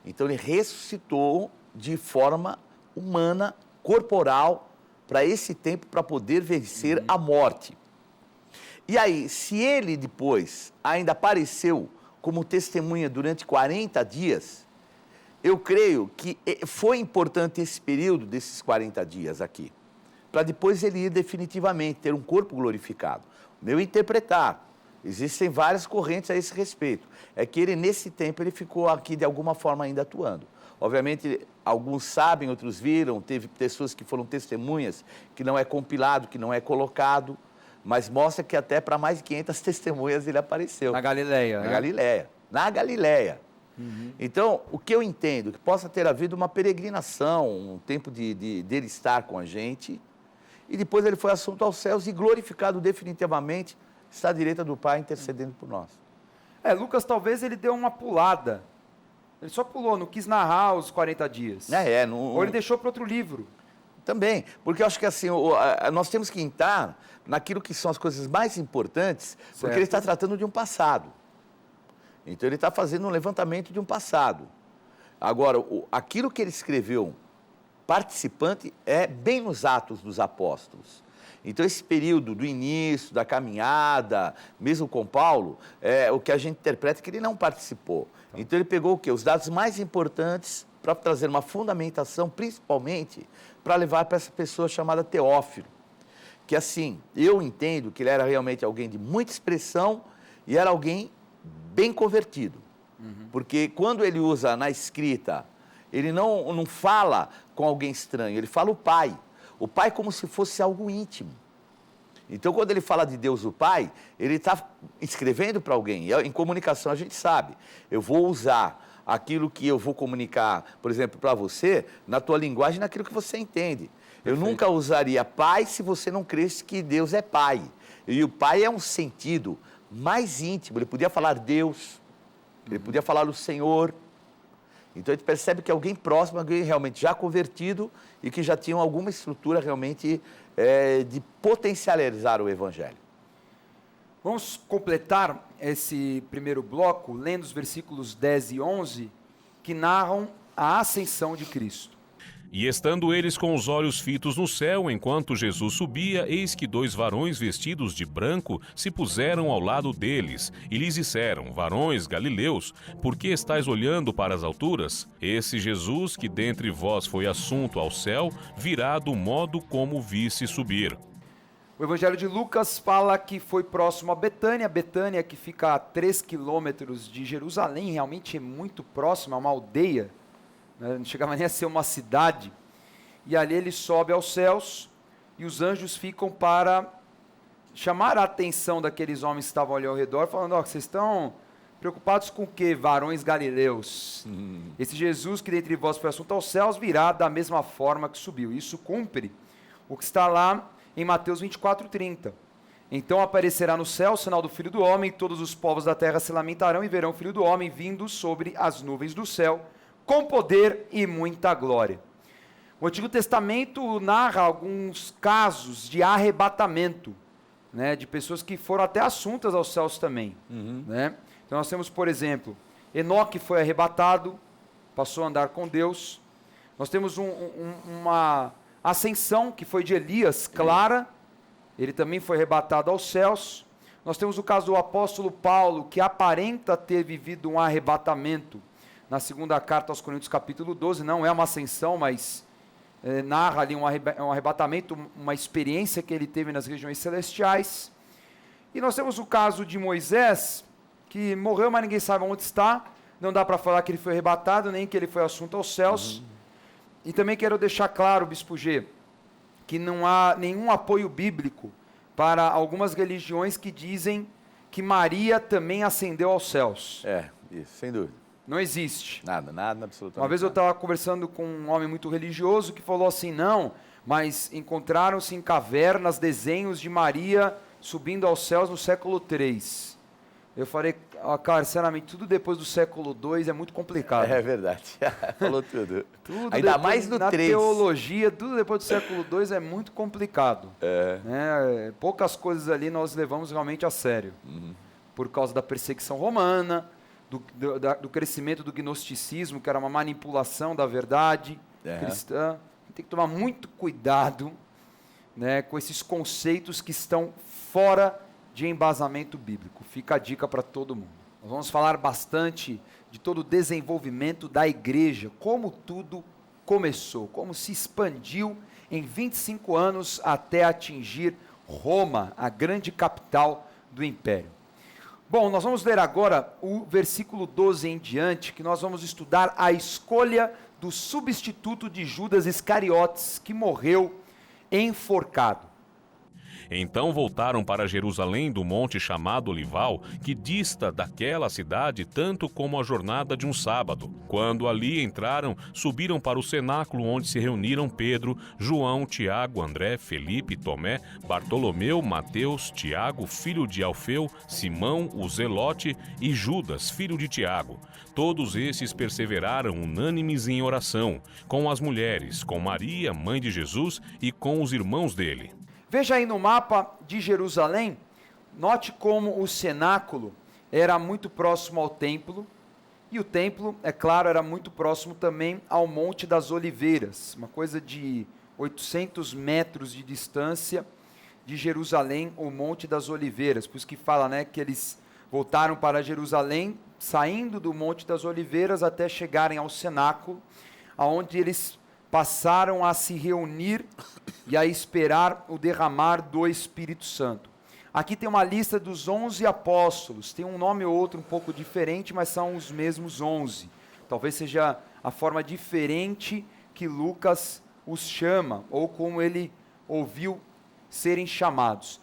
Então ele ressuscitou de forma humana, corporal, para esse tempo, para poder vencer a morte. E aí, se ele depois ainda apareceu como testemunha durante 40 dias, eu creio que foi importante esse período desses 40 dias aqui, para depois ele ir definitivamente, ter um corpo glorificado. O meu interpretar, existem várias correntes a esse respeito, é que ele nesse tempo ele ficou aqui de alguma forma ainda atuando. Obviamente, alguns sabem, outros viram, teve pessoas que foram testemunhas, que não é compilado, que não é colocado, mas mostra que até para mais de 500 testemunhas ele apareceu. Na Galileia, Na Galileia. Então, o que eu entendo, que possa ter havido uma peregrinação, um tempo dele estar com a gente, e depois ele foi assunto aos céus e glorificado definitivamente, está à direita do Pai intercedendo por nós. Lucas talvez ele deu uma pulada. Ele só pulou, não quis narrar os 40 dias. Ou ele deixou para outro livro. Também, porque eu acho que assim, nós temos que entrar naquilo que são as coisas mais importantes, porque ele está tratando de um passado. Então ele está fazendo um levantamento de um passado. Agora, aquilo que ele escreveu, participante, é bem nos Atos dos Apóstolos. Então esse período do início, da caminhada, mesmo com Paulo, o que a gente interpreta é que ele não participou. Então ele pegou o quê? Os dados mais importantes para trazer uma fundamentação, principalmente para levar para essa pessoa chamada Teófilo. Que assim, eu entendo que ele era realmente alguém de muita expressão e era alguém bem convertido. Porque quando ele usa na escrita, ele não fala com alguém estranho, ele fala o Pai. O Pai como se fosse algo íntimo. Então, quando ele fala de Deus o Pai, ele está escrevendo para alguém. Em comunicação, a gente sabe. Eu vou usar aquilo que eu vou comunicar, por exemplo, para você, na tua linguagem, naquilo que você entende. Eu nunca usaria Pai se você não cresce que Deus é Pai. E o Pai é um sentido mais íntimo. Ele podia falar Deus, ele podia falar o Senhor. Então, a gente percebe que alguém próximo, alguém realmente já convertido e que já tinha alguma estrutura realmente de potencializar o Evangelho. Vamos completar esse primeiro bloco lendo os versículos 10 e 11 que narram a ascensão de Cristo. E estando eles com os olhos fitos no céu, enquanto Jesus subia, eis que 2 varões vestidos de branco se puseram ao lado deles, e lhes disseram: varões galileus, por que estáis olhando para as alturas? Esse Jesus, que dentre vós foi assunto ao céu, virá do modo como visse subir. O Evangelho de Lucas fala que foi próximo a Betânia. Betânia, que fica a 3 quilômetros de Jerusalém, realmente é muito próximo, é uma aldeia. Não chegava nem a ser uma cidade, e ali ele sobe aos céus, e os anjos ficam para chamar a atenção daqueles homens que estavam ali ao redor, falando: vocês estão preocupados com o quê, varões galileus? Esse Jesus que dentre vós foi assunto aos céus, virá da mesma forma que subiu. Isso cumpre o que está lá em Mateus 24:30. Então aparecerá no céu o sinal do Filho do Homem, e todos os povos da terra se lamentarão e verão o Filho do Homem vindo sobre as nuvens do céu, com poder e muita glória. O Antigo Testamento narra alguns casos de arrebatamento, né, de pessoas que foram até assuntas aos céus também. Né? Então nós temos, por exemplo, Enoque foi arrebatado, passou a andar com Deus. Nós temos uma ascensão que foi de Elias, clara, ele também foi arrebatado aos céus. Nós temos o caso do apóstolo Paulo, que aparenta ter vivido um arrebatamento, na segunda carta aos Coríntios, capítulo 12, não é uma ascensão, mas narra ali um arrebatamento, uma experiência que ele teve nas regiões celestiais. E nós temos o caso de Moisés, que morreu, mas ninguém sabe onde está, não dá para falar que ele foi arrebatado, nem que ele foi assunto aos céus. E também quero deixar claro, Bispo G, que não há nenhum apoio bíblico para algumas religiões que dizem que Maria também ascendeu aos céus. Isso, sem dúvida. Não existe. Nada, absolutamente. Uma vez eu estava conversando com um homem muito religioso que falou assim: não, mas encontraram-se em cavernas desenhos de Maria subindo aos céus no século III. Eu falei: cara, sinceramente, tudo depois do século II é muito complicado. É verdade, falou tudo. Tudo ainda mais no na 3. teologia, tudo depois do século II é muito complicado. Poucas coisas ali nós levamos realmente a sério. Por causa da perseguição romana, do crescimento do gnosticismo, que era uma manipulação da verdade cristã. Tem que tomar muito cuidado, né, com esses conceitos que estão fora de embasamento bíblico. Fica a dica para todo mundo. Nós vamos falar bastante de todo o desenvolvimento da igreja, como tudo começou, como se expandiu em 25 anos até atingir Roma, a grande capital do império. Bom, nós vamos ler agora o versículo 12 em diante, que nós vamos estudar a escolha do substituto de Judas Iscariotes, que morreu enforcado. Então voltaram para Jerusalém do monte chamado Olival, que dista daquela cidade tanto como a jornada de um sábado. Quando ali entraram, subiram para o cenáculo onde se reuniram Pedro, João, Tiago, André, Felipe, Tomé, Bartolomeu, Mateus, Tiago, filho de Alfeu, Simão, o Zelote e Judas, filho de Tiago. Todos esses perseveraram unânimes em oração, com as mulheres, com Maria, mãe de Jesus, e com os irmãos dele. Veja aí no mapa de Jerusalém, note como o cenáculo era muito próximo ao templo, e o templo, é claro, era muito próximo também ao Monte das Oliveiras, uma coisa de 800 metros de distância de Jerusalém, o Monte das Oliveiras. Por isso que fala, né, que eles voltaram para Jerusalém, saindo do Monte das Oliveiras até chegarem ao cenáculo, aonde eles passaram a se reunir e a esperar o derramar do Espírito Santo. Aqui tem uma lista dos 11 apóstolos, tem um nome ou outro um pouco diferente, mas são os mesmos 11. Talvez seja a forma diferente que Lucas os chama, ou como ele ouviu serem chamados.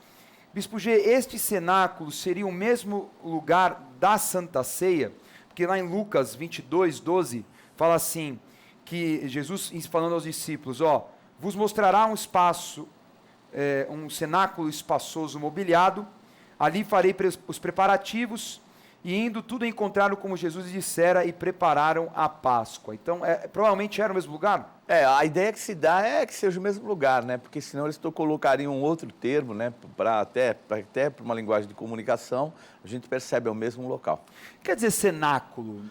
Bispo G, este cenáculo seria o mesmo lugar da Santa Ceia? Porque lá em Lucas 22, 12, fala assim, que Jesus falando aos discípulos, vos mostrará um espaço, um cenáculo espaçoso mobiliado, ali farei os preparativos, e indo tudo encontraram como Jesus dissera e prepararam a Páscoa. Então, provavelmente era o mesmo lugar? A ideia que se dá é que seja o mesmo lugar, né? Porque senão eles colocariam um outro termo, né? Até para uma linguagem de comunicação, a gente percebe, é o mesmo local. Quer dizer cenáculo?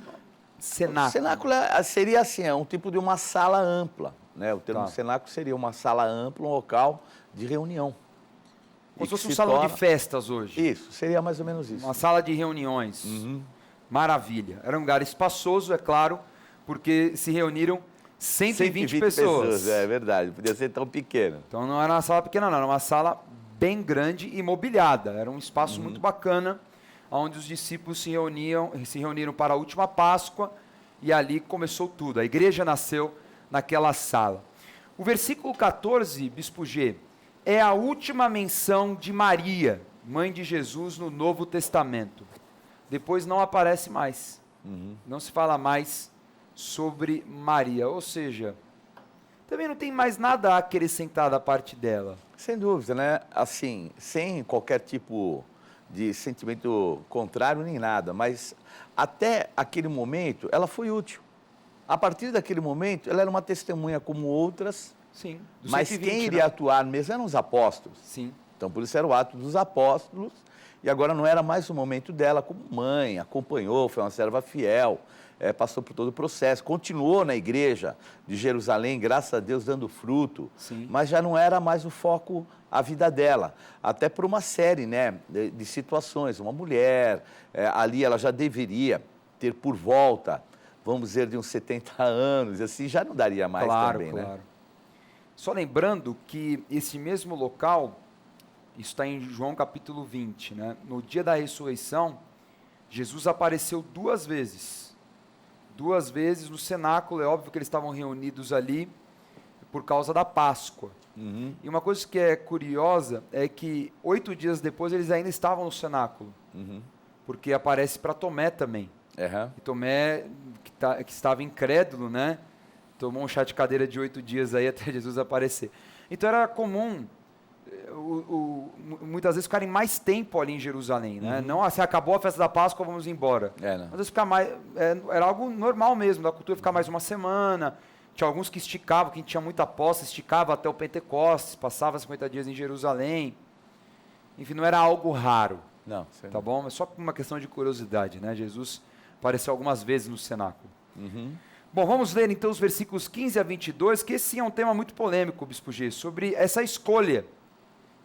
Cenáculo seria assim, é um tipo de uma sala ampla, né? O termo cenáculo seria uma sala ampla, um local de reunião. Como se fosse um salão de festas hoje. Isso, seria mais ou menos isso. Uma sala de reuniões. Uhum. Maravilha. Era um lugar espaçoso, é claro, porque se reuniram 120 pessoas. É verdade, podia ser tão pequeno. Então não era uma sala pequena, não, era uma sala bem grande e mobiliada. Era um espaço muito bacana, onde os discípulos se reuniram para a última Páscoa, e ali começou tudo. A igreja nasceu naquela sala. O versículo 14, Bispo G, é a última menção de Maria, mãe de Jesus, no Novo Testamento. Depois não aparece mais. Não se fala mais sobre Maria. Ou seja, também não tem mais nada a acrescentar da parte dela. Sem dúvida, né? Assim, sem qualquer tipo de sentimento contrário nem nada, mas até aquele momento ela foi útil. A partir daquele momento, ela era uma testemunha como outras. Sim. Mas 120, quem iria atuar mesmo eram os apóstolos. Sim. Então, por isso era o ato dos apóstolos, e agora não era mais o momento dela como mãe, acompanhou, foi uma serva fiel, passou por todo o processo, continuou na igreja de Jerusalém, graças a Deus, dando fruto. Sim. Mas já não era mais o foco a vida dela, até por uma série, né, de situações. Uma mulher, ali ela já deveria ter por volta, vamos dizer, de uns 70 anos, assim, já não daria mais também, né? Claro. Só lembrando que esse mesmo local, isso está em João capítulo 20, né? No dia da ressurreição, Jesus apareceu 2 vezes. 2 vezes no cenáculo, é óbvio que eles estavam reunidos ali por causa da Páscoa. E uma coisa que é curiosa é que 8 dias depois eles ainda estavam no cenáculo. Porque aparece para Tomé também. E Tomé, que estava incrédulo, né? Tomou um chá de cadeira de 8 dias aí até Jesus aparecer. Então era comum, muitas vezes, ficarem mais tempo ali em Jerusalém, né? Não assim, acabou a festa da Páscoa, vamos embora. Às vezes ficar mais, era algo normal mesmo, da cultura ficar mais uma semana. Tinha alguns que esticavam, quem tinha muita posse, esticava até o Pentecostes, passava 50 dias em Jerusalém. Enfim, não era algo raro. Não, tá bom? É só por uma questão de curiosidade, né? Jesus apareceu algumas vezes no cenáculo. Bom, vamos ler então os versículos 15 a 22, que esse é um tema muito polêmico, Bispo G, sobre essa escolha.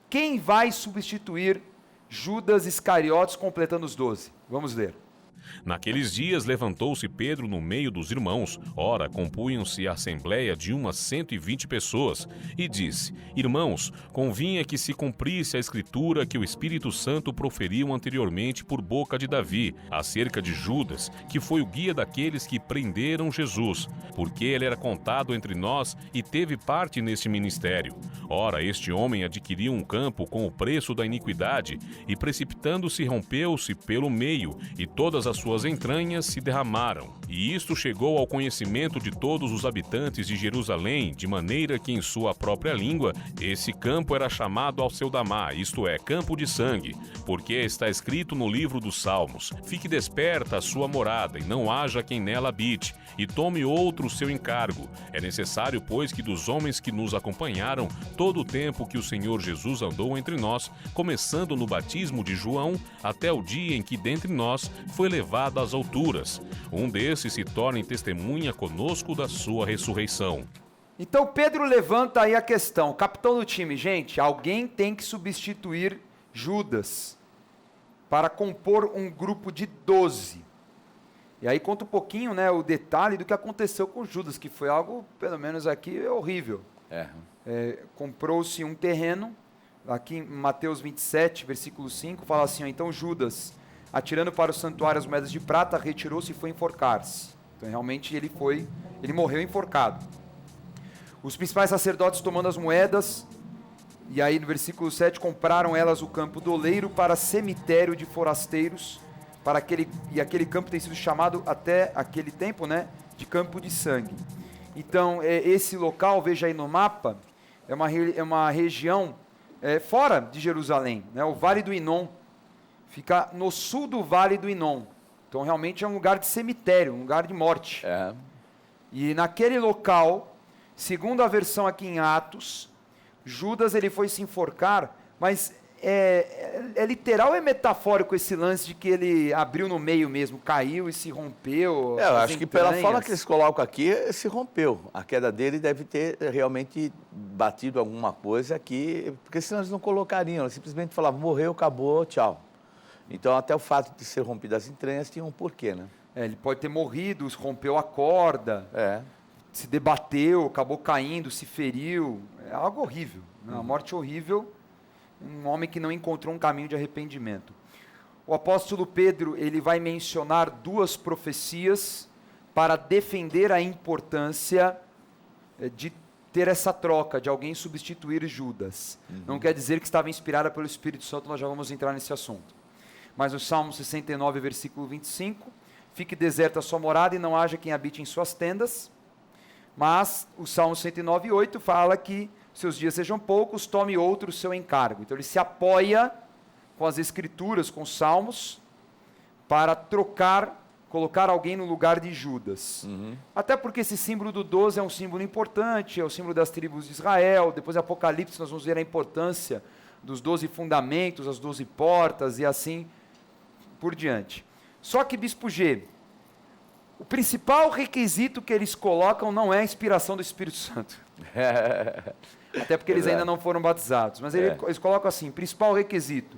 Quem vai substituir Judas Iscariotes completando os 12? Vamos ler. Naqueles dias levantou-se Pedro no meio dos irmãos, ora compunham-se a assembleia de umas 120 pessoas, e disse: Irmãos, convinha que se cumprisse a escritura que o Espírito Santo proferiu anteriormente por boca de Davi, acerca de Judas, que foi o guia daqueles que prenderam Jesus, porque ele era contado entre nós e teve parte neste ministério. Ora, este homem adquiriu um campo com o preço da iniquidade, e precipitando-se rompeu-se pelo meio, e todas as suas entranhas se derramaram. E isto chegou ao conhecimento de todos os habitantes de Jerusalém, de maneira que em sua própria língua esse campo era chamado Alceu-Damá, isto é, campo de sangue, porque está escrito no livro dos Salmos: fique desperta a sua morada, e não haja quem nela habite, e tome outro o seu encargo. É necessário, pois, que dos homens que nos acompanharam todo o tempo que o Senhor Jesus andou entre nós, começando no batismo de João, até o dia em que dentre nós foi levado às alturas, um desses se torne testemunha conosco da sua ressurreição. Então Pedro levanta aí a questão, capitão do time, gente, alguém tem que substituir Judas para compor um grupo de 12. E aí conta um pouquinho, né, o detalhe do que aconteceu com Judas, que foi algo, pelo menos aqui, horrível. Comprou-se um terreno, aqui em Mateus 27, versículo 5, fala assim, ó, então Judas, atirando para o santuário as moedas de prata, retirou-se e foi enforcar-se. Então realmente ele morreu enforcado. Os principais sacerdotes tomando as moedas, e aí no versículo 7, compraram elas o campo do oleiro para cemitério de forasteiros, e aquele campo tem sido chamado até aquele tempo, né, de campo de sangue. Então, esse local, veja aí no mapa, é uma região fora de Jerusalém, né, o Vale do Inom, fica no sul do Vale do Inom. Então, realmente é um lugar de cemitério, um lugar de morte. E naquele local, segundo a versão aqui em Atos, Judas ele foi se enforcar, mas é literal ou é metafórico esse lance de que ele abriu no meio mesmo, caiu e se rompeu? Eu acho que pela forma que eles colocam aqui, se rompeu. A queda dele deve ter realmente batido alguma coisa aqui, porque senão eles não colocariam, eles simplesmente falavam, morreu, acabou, tchau. Então até o fato de ser rompido as entranhas tinha um porquê, né? Ele pode ter morrido, rompeu a corda, se debateu, acabou caindo, se feriu, é algo horrível, uma morte horrível. Um homem que não encontrou um caminho de arrependimento. O apóstolo Pedro, ele vai mencionar 2 profecias para defender a importância de ter essa troca, de alguém substituir Judas. Não quer dizer que estava inspirada pelo Espírito Santo, nós já vamos entrar nesse assunto. Mas o Salmo 69, versículo 25, fique deserta a sua morada e não haja quem habite em suas tendas. Mas o Salmo 109, 8 fala que seus dias sejam poucos, tome outro o seu encargo. Então ele se apoia com as escrituras, com os salmos, para colocar alguém no lugar de Judas. Até porque esse símbolo do 12 é um símbolo importante, é o símbolo das tribos de Israel. Depois em Apocalipse nós vamos ver a importância dos 12 fundamentos, as 12 portas e assim por diante. Só que, Bispo G, o principal requisito que eles colocam não é a inspiração do Espírito Santo. Até porque eles ainda não foram batizados. Mas eles colocam assim, principal requisito,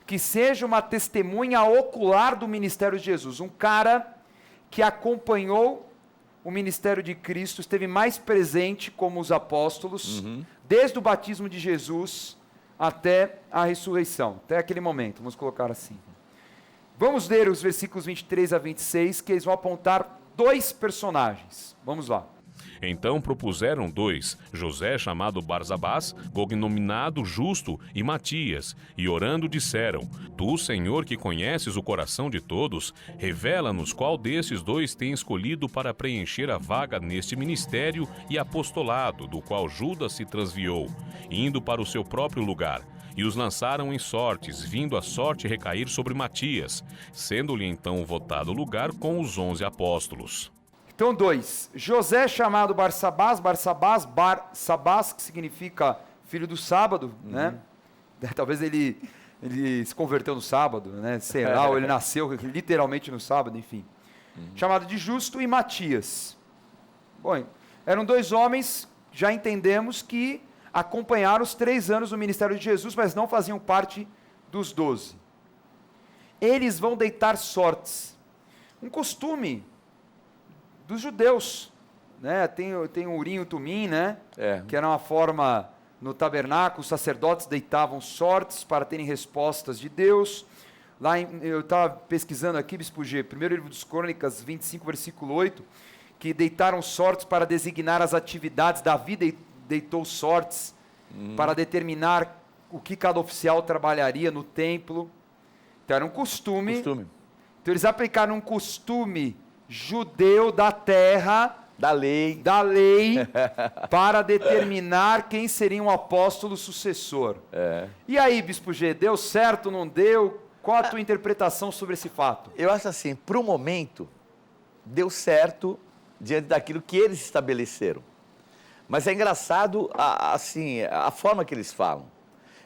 que seja uma testemunha ocular do ministério de Jesus. Um cara que acompanhou o ministério de Cristo, esteve mais presente como os apóstolos, desde o batismo de Jesus até a ressurreição, até aquele momento, vamos colocar assim. Vamos ler os versículos 23 a 26, que eles vão apontar 2 personagens. Vamos lá. Então propuseram 2, José chamado Barsabás, cognominado Justo, e Matias, e orando disseram, Tu, Senhor, que conheces o coração de todos, revela-nos qual desses 2 tem escolhido para preencher a vaga neste ministério e apostolado, do qual Judas se transviou, indo para o seu próprio lugar. E os lançaram em sortes, vindo a sorte recair sobre Matias, sendo-lhe então votado o lugar com os 11 apóstolos. Então 2, José chamado Barsabás, que significa filho do sábado, né? Talvez ele se converteu no sábado, né? Sei lá, ou ele nasceu literalmente no sábado, enfim. Chamado de Justo, e Matias. Bom, eram 2 homens, já entendemos que acompanharam os 3 anos do ministério de Jesus, mas não faziam parte dos 12. Eles vão deitar sortes. Um costume dos judeus, né? Tem o Urim e o Tumim, né? Que era uma forma, no tabernáculo, os sacerdotes deitavam sortes para terem respostas de Deus. Eu estava pesquisando aqui, Bispo G, primeiro livro dos Crônicas, 25, versículo 8, que deitaram sortes para designar as atividades. Davi deitou sortes para determinar o que cada oficial trabalharia no templo. Então era um costume. Então eles aplicaram um costume judeu da terra, da lei, para determinar quem seria um apóstolo sucessor. E aí, Bispo G, deu certo, não deu? Qual a tua interpretação sobre esse fato? Eu acho assim, para o momento, deu certo diante daquilo que eles estabeleceram. Mas é engraçado, assim, a forma que eles falam.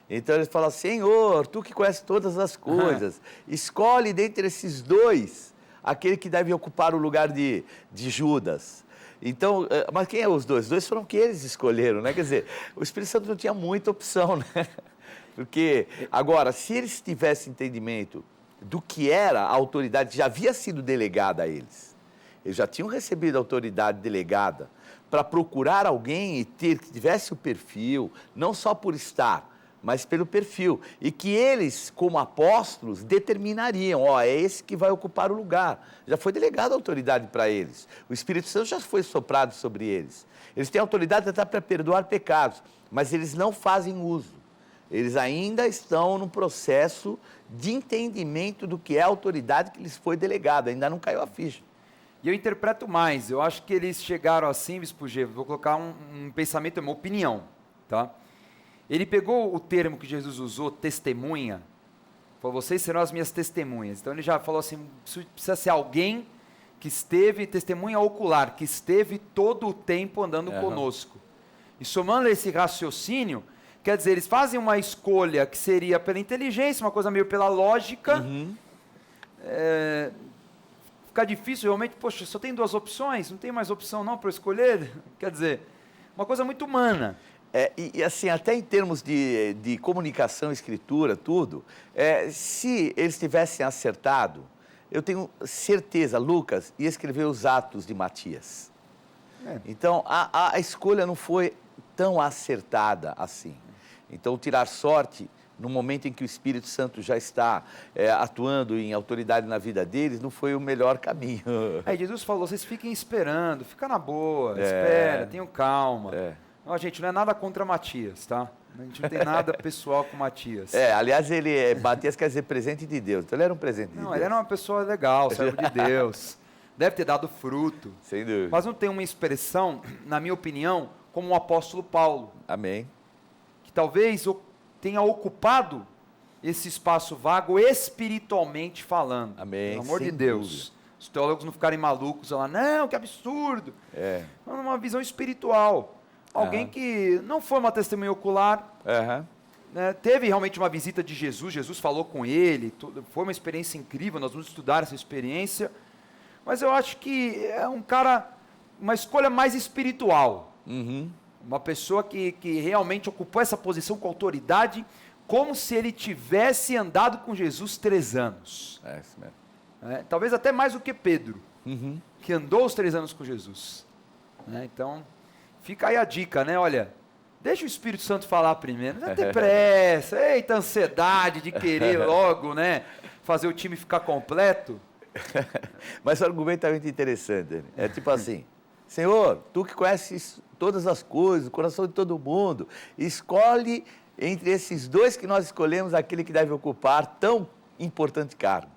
Então eles falam, Senhor, tu que conheces todas as coisas, escolhe dentre esses dois aquele que deve ocupar o lugar de Judas. Então, mas quem é os dois? Os dois foram que eles escolheram, né? Quer dizer, o Espírito Santo não tinha muita opção, né? Porque, agora, se eles tivessem entendimento do que era a autoridade que já havia sido delegada a eles, eles já tinham recebido a autoridade delegada para procurar alguém e que tivesse o perfil, não só por estar, mas pelo perfil. E que eles, como apóstolos, determinariam, é esse que vai ocupar o lugar. Já foi delegada a autoridade para eles. O Espírito Santo já foi soprado sobre eles. Eles têm autoridade até para perdoar pecados, mas eles não fazem uso. Eles ainda estão no processo de entendimento do que é a autoridade que lhes foi delegada. Ainda não caiu a ficha. E eu interpreto mais. Eu acho que eles chegaram assim, Bispo G, vou colocar um pensamento, uma opinião, tá? Ele pegou o termo que Jesus usou, testemunha, falou, vocês serão as minhas testemunhas. Então ele já falou assim, precisa ser alguém que esteve, testemunha ocular, que esteve todo o tempo andando conosco. E somando esse raciocínio, quer dizer, eles fazem uma escolha que seria pela inteligência, uma coisa meio pela lógica. Fica difícil realmente, poxa, só tem duas opções, não tem mais opção não para eu escolher? Quer dizer, uma coisa muito humana. E assim, até em termos de comunicação, escritura, tudo, se eles tivessem acertado, eu tenho certeza, Lucas ia escrever os Atos de Matias. Então, a escolha não foi tão acertada assim. Então, tirar sorte, no momento em que o Espírito Santo já está atuando em autoridade na vida deles, não foi o melhor caminho. Jesus falou, vocês fiquem esperando, fica na boa, espera, tenham calma. Não, gente, não é nada contra Matias, tá? A gente não tem nada pessoal com Matias. Aliás, Matias quer dizer presente de Deus, então ele era um presente de Deus. Não, ele era uma pessoa legal, servo de Deus, deve ter dado fruto. Sem dúvida. Mas não tem uma expressão, na minha opinião, como o apóstolo Paulo. Amém. Que talvez tenha ocupado esse espaço vago espiritualmente falando. Amém. Pelo amor de Deus. Os teólogos não ficarem malucos, falar, não, que absurdo. Uma visão espiritual. Alguém que não foi uma testemunha ocular, né, teve realmente uma visita de Jesus, Jesus falou com ele, foi uma experiência incrível, nós vamos estudar essa experiência, mas eu acho que é um cara, uma escolha mais espiritual, uma pessoa que realmente ocupou essa posição com autoridade, como se ele tivesse andado com Jesus 3 anos. Isso mesmo. Talvez até mais do que Pedro, que andou os 3 anos com Jesus. Então... fica aí a dica, né? Olha, deixa o Espírito Santo falar primeiro. Não vai ter pressa, eita ansiedade de querer logo, né? Fazer o time ficar completo. Mas o argumento é muito interessante. É tipo assim, Senhor, tu que conheces todas as coisas, o coração de todo mundo, escolhe entre esses dois que nós escolhemos aquele que deve ocupar tão importante cargo.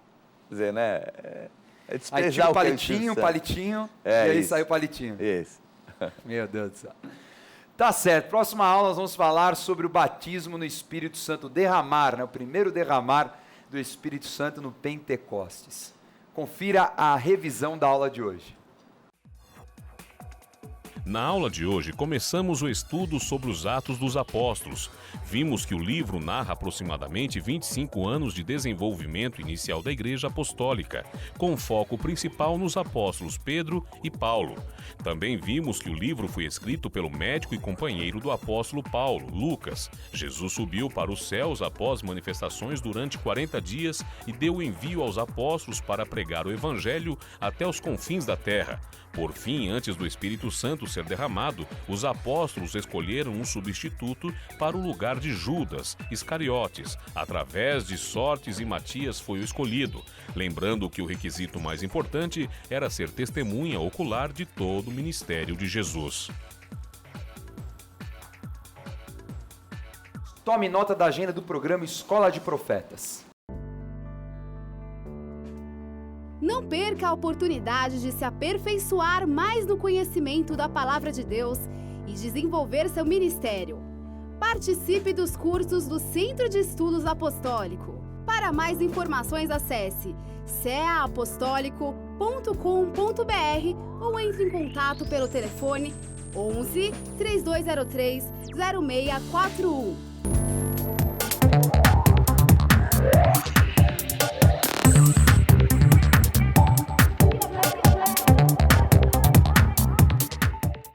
Quer dizer, né? Aí tira o palitinho, e aí sai o palitinho. Isso. Meu Deus do céu. Tá certo, próxima aula nós vamos falar sobre o batismo no Espírito Santo, derramar, né? O primeiro derramar do Espírito Santo no Pentecostes. Confira a revisão da aula de hoje. Na aula de hoje, começamos o estudo sobre os Atos dos Apóstolos. Vimos que o livro narra aproximadamente 25 anos de desenvolvimento inicial da Igreja Apostólica, com foco principal nos apóstolos Pedro e Paulo. Também vimos que o livro foi escrito pelo médico e companheiro do apóstolo Paulo, Lucas. Jesus subiu para os céus após manifestações durante 40 dias e deu o envio aos apóstolos para pregar o Evangelho até os confins da terra. Por fim, antes do Espírito Santo ser derramado, os apóstolos escolheram um substituto para o lugar de Judas, Iscariotes. Através de sortes e Matias foi o escolhido, lembrando que o requisito mais importante era ser testemunha ocular de todo o ministério de Jesus. tome nota da agenda do programa Escola de Profetas. Não perca a oportunidade de se aperfeiçoar mais no conhecimento da Palavra de Deus e desenvolver seu ministério. Participe dos cursos do Centro de Estudos Apostólico. Para mais informações, acesse ceaapostólico.com.br ou entre em contato pelo telefone 11 3203 0641.